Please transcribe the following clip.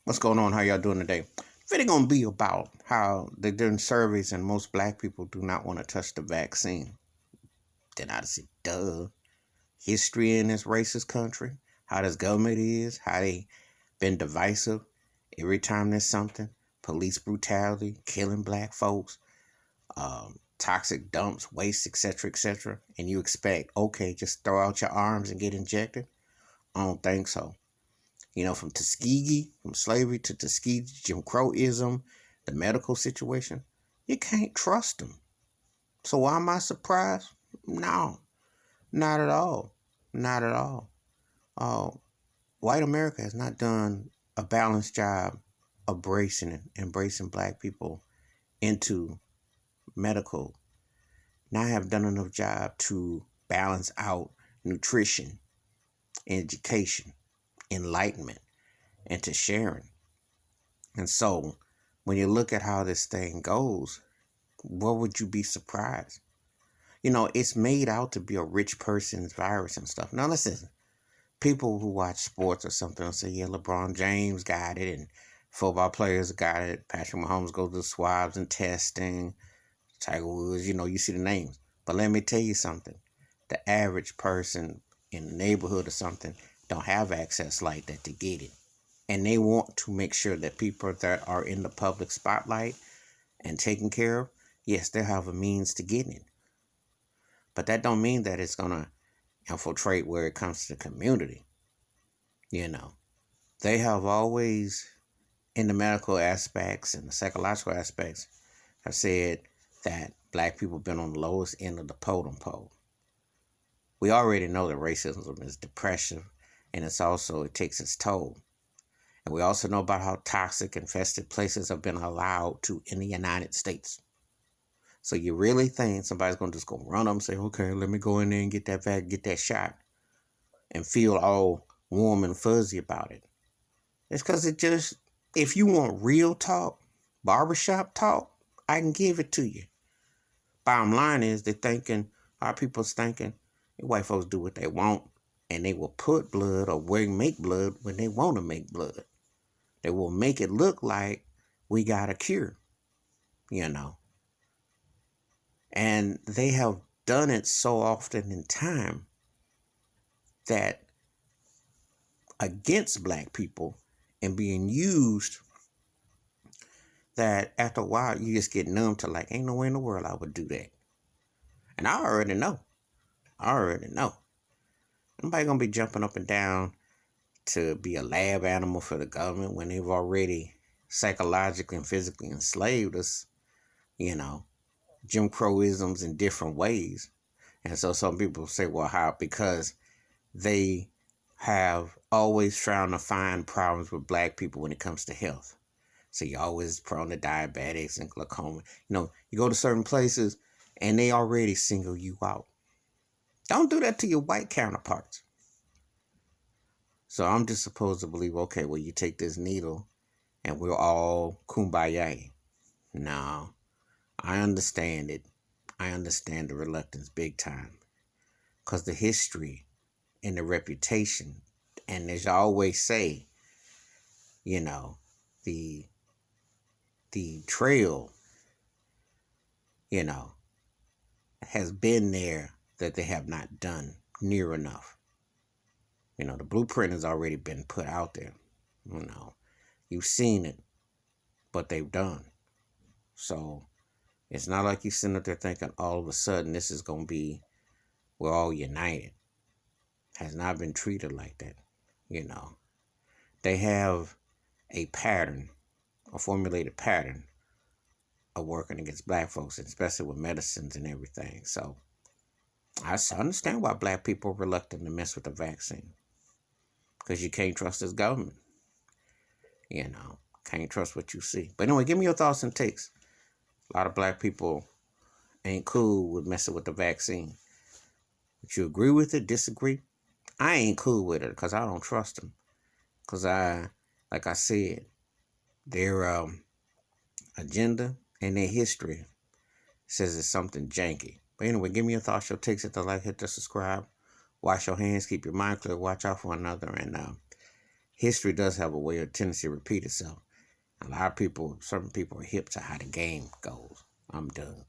What's going on? How y'all doing today? Video gonna be about how they're doing surveys and most black people do not want to touch the vaccine. Then I say, duh. History in this racist country, how this government is, how they been divisive every time there's something, police brutality, killing black folks, toxic dumps, waste, etc., and you expect, okay, just throw out your arms and get injected? I don't think so. From Tuskegee, from slavery to Tuskegee, Jim Crowism, the medical situation, you can't trust them. So why am I surprised? No, not at all. Not at all. Uh, White America has not done a balanced job of embracing black people into medical. Not have done enough job to balance out nutrition, education, enlightenment, and to sharing. And so when you look at how this thing goes, what would you be surprised? It's made out to be a rich person's virus and stuff. Now, listen, people who watch sports or something will say, yeah, LeBron James got it and football players got it. Patrick Mahomes goes to swabs and testing. Tiger Woods, you see the names. But let me tell you something. The average person in the neighborhood or something don't have access like that to get it. And they want to make sure that people that are in the public spotlight and taken care of, yes, they'll have a means to get it. But that don't mean that it's going to infiltrate where it comes to the community. They have always, in the medical aspects and the psychological aspects, have said that black people have been on the lowest end of the totem pole. We already know that racism is depressive, and it takes its toll. And we also know about how toxic, infested places have been allowed to in the United States. So you really think somebody's going to just go run up and say, okay, let me go in there and get that shot and feel all warm and fuzzy about it? It's because if you want real talk, barbershop talk, I can give it to you. Bottom line is our people's thinking, white folks do what they want, and they will put blood or make blood when they want to make blood. They will make it look like we got a cure, And they have done it so often in time that against black people and being used that after a while you just get numb to like, ain't no way in the world I would do that. And I already know. Nobody gonna be jumping up and down to be a lab animal for the government when they've already psychologically and physically enslaved us, Jim Crowisms in different ways. And so some people say, well, how? Because they have always trying to find problems with black people when it comes to health. So you're always prone to diabetics and glaucoma. You go to certain places and they already single you out. Don't do that to your white counterparts. So I'm just supposed to believe, okay, well, you take this needle and we're all kumbaya. No, I understand it. I understand the reluctance big time. Because the history and the reputation, and as I always say, the trail, has been there that they have not done near enough. The blueprint has already been put out there. You've seen it, but they've done. So it's not like you sitting up there thinking all of a sudden this is going to be, we're all united. Has not been treated like that. They have a pattern, a formulated pattern of working against black folks, especially with medicines and everything. So I understand why black people are reluctant to mess with the vaccine. Because you can't trust this government. Can't trust what you see. But anyway, give me your thoughts and takes. A lot of black people ain't cool with messing with the vaccine. Would you agree with it, disagree? I ain't cool with it because I don't trust them. Because like I said, their agenda and their history says it's something janky. But anyway, give me your thoughts, your takes, hit the like, hit the subscribe. Wash your hands, keep your mind clear, watch out for one another, and history does have a way of tendency to repeat itself. A lot of people, certain people are hip to how the game goes. I'm done.